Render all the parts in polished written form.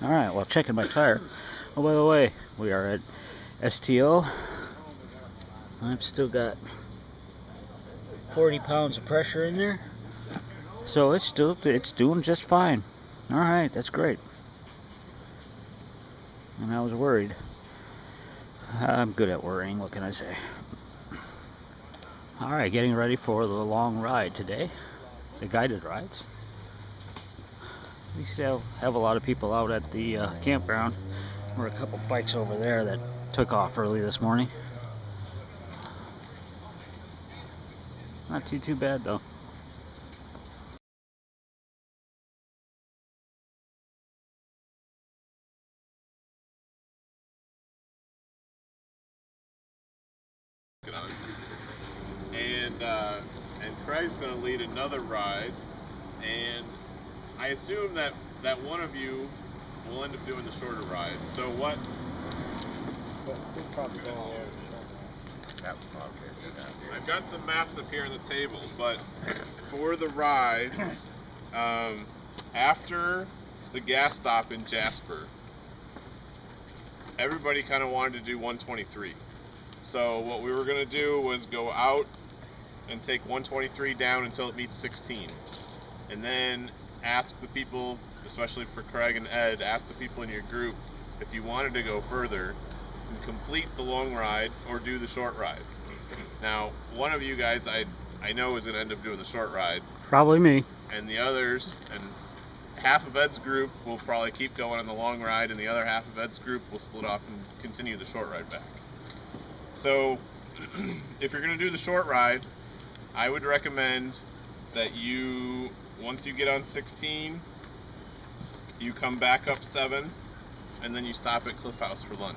Alright, well, checking my tire. Oh, by the way, we are at STO. I've still got 40 pounds of pressure in there. So it's doing just fine. Alright, that's great. And I was worried. I'm good at worrying, what can I say? Alright, getting ready for the long ride today. The guided rides. We still have a lot of people out at the campground. There were a couple bikes over there that took off early this morning. Not too bad though. And Craig's going to lead another ride, and I assume that one of you will end up doing the shorter ride. So what? I've got some maps up here on the table, but for the ride, after the gas stop in Jasper, everybody kind of wanted to do 123. So what we were going to do was go out and take 123 down until it meets 16. And then ask the people, especially for Craig and Ed, ask the people in your group if you wanted to go further and complete the long ride or do the short ride. Now, one of you guys I know is going to end up doing the short ride. Probably me. And the others, and half of Ed's group will probably keep going on the long ride, and the other half of Ed's group will split off and continue the short ride back. So, if you're going to do the short ride, I would recommend that you, once you get on 16, you come back up 7, and then you stop at Cliff House for lunch.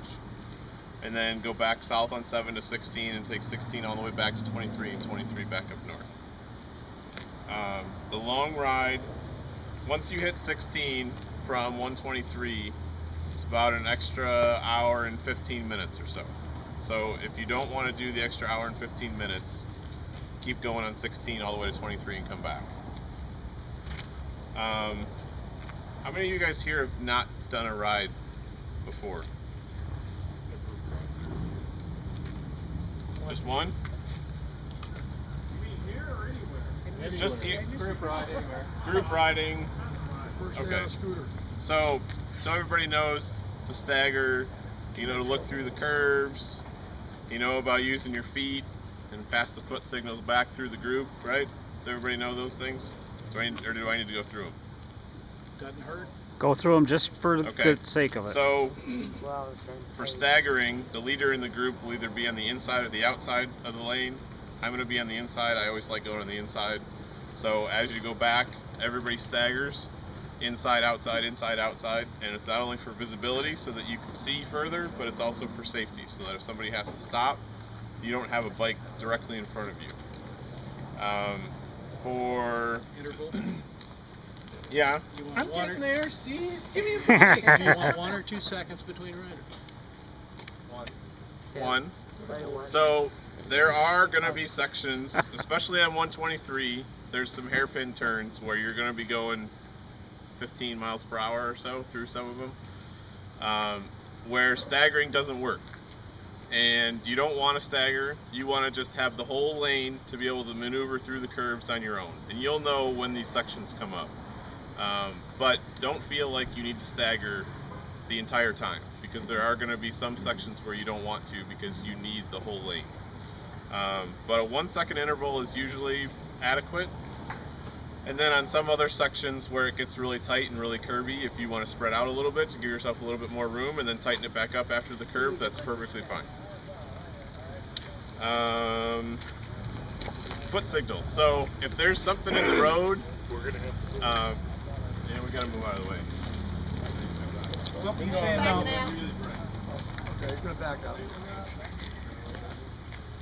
And then go back south on 7 to 16 and take 16 all the way back to 23 and 23 back up north. The long ride, once you hit 16 from 123, it's about an extra hour and 15 minutes or so. So if you don't want to do the extra hour and 15 minutes, keep going on 16 all the way to 23 and come back. How many of you guys here have not done a ride before? Just one? You mean here or anywhere? It's just Group ride anywhere. Group riding. First Okay. day on a scooter. So everybody knows to stagger, you know, to look through the curves, you know about using your feet and pass the foot signals back through the group, right? Does everybody know those things? Or do I need to go through them? Doesn't hurt. Go through them just for the sake of it. So, for staggering, the leader in the group will either be on the inside or the outside of the lane. I'm going to be on the inside. I always like going on the inside. So as you go back, everybody staggers. Inside, outside, and it's not only for visibility so that you can see further, but it's also for safety, so that if somebody has to stop, you don't have a bike directly in front of you. For Interval. Yeah. You want I'm one getting or, there, Steve. Give me a break. do you want 1 or 2 seconds between riders? One. So there are going to be sections, especially on 123, there's some hairpin turns where you're going to be going 15 miles per hour or so through some of them, where staggering doesn't work. And you don't want to stagger, you want to just have the whole lane to be able to maneuver through the curves on your own. And you'll know when these sections come up. But don't feel like you need to stagger the entire time, because there are going to be some sections where you don't want to because you need the whole lane. But a 1 second interval is usually adequate. And then on some other sections where it gets really tight and really curvy, if you want to spread out a little bit to give yourself a little bit more room and then tighten it back up after the curve, that's perfectly fine. Foot signals. So if there's something in the road, we're going to have yeah, we got to move out of the way. Something saying no. Okay, he's going to back up.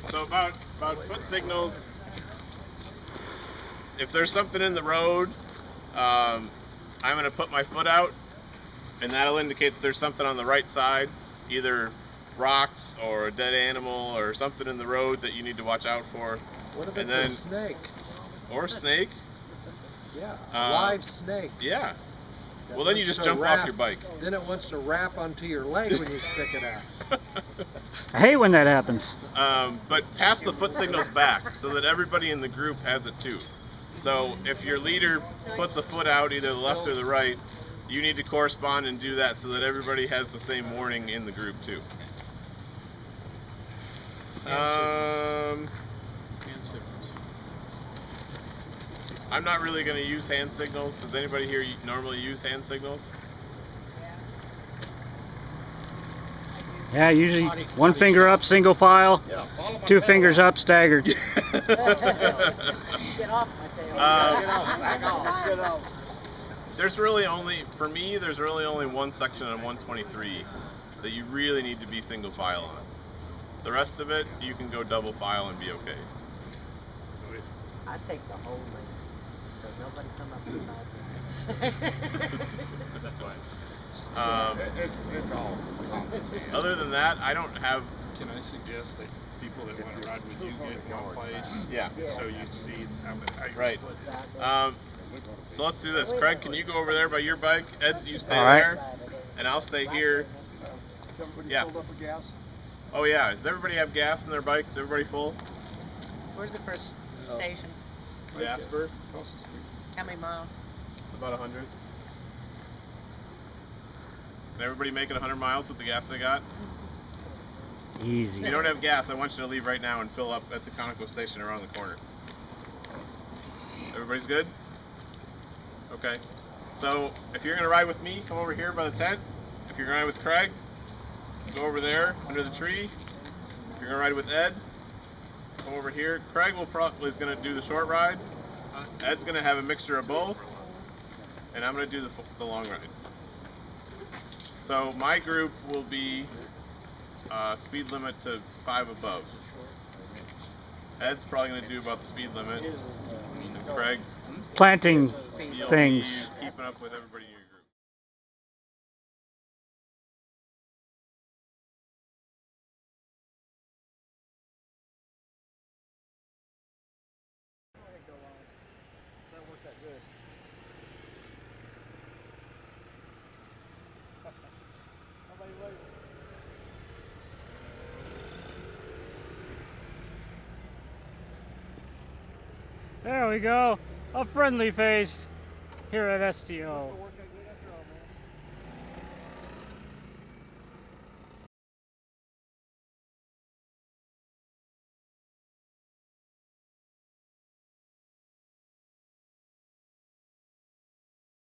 So about foot signals, if there's something in the road, I'm going to put my foot out, and that'll indicate that there's something on the right side, either rocks or a dead animal or something in the road that you need to watch out for. What if it's a snake? Or a snake. Yeah, a live snake. Yeah. Well, then you just jump off your bike. Then it wants to wrap onto your leg when you stick it out. I hate when that happens. But pass the foot signals back so that everybody in the group has it too. So if your leader puts a foot out, either the left or the right, you need to correspond and do that so that everybody has the same warning in the group too. Hand signals. I'm not really going to use hand signals. Does anybody here normally use hand signals? Yeah, usually one finger up, single file, two fingers up, staggered. Get off my tail. There's really only, for me, there's really only one section on 123 that you really need to be single file on. The rest of it, you can go double file and be okay. I take the whole lane, so nobody come up beside me. That's fine. Other than that, I don't have. Can I suggest that people that want to ride with you get in one place? Yeah. So you see. Right. So let's do this. Craig, can you go over there by your bike? Ed, you stay All right. there, and I'll stay here. Yeah. Filled up with gas? Oh yeah. Does everybody have gas in their bike? Is everybody full? Where's the first station? Jasper. How many miles? About 100. Can everybody make it 100 miles with the gas they got? Easy. If you don't have gas, I want you to leave right now and fill up at the Conoco station around the corner. Everybody's good? Okay. So if you're going to ride with me, come over here by the tent. If you're going to ride with Craig, go over there under the tree. If you're going to ride with Ed, come over here. Craig is going to do the short ride. Ed's going to have a mixture of both. And I'm going to do the long ride. So my group will be speed limit to 5 above. Ed's probably going to do about the speed limit. Craig, Planting you'll things. be keeping up with everybody in your group. There we go. A friendly face here at STO.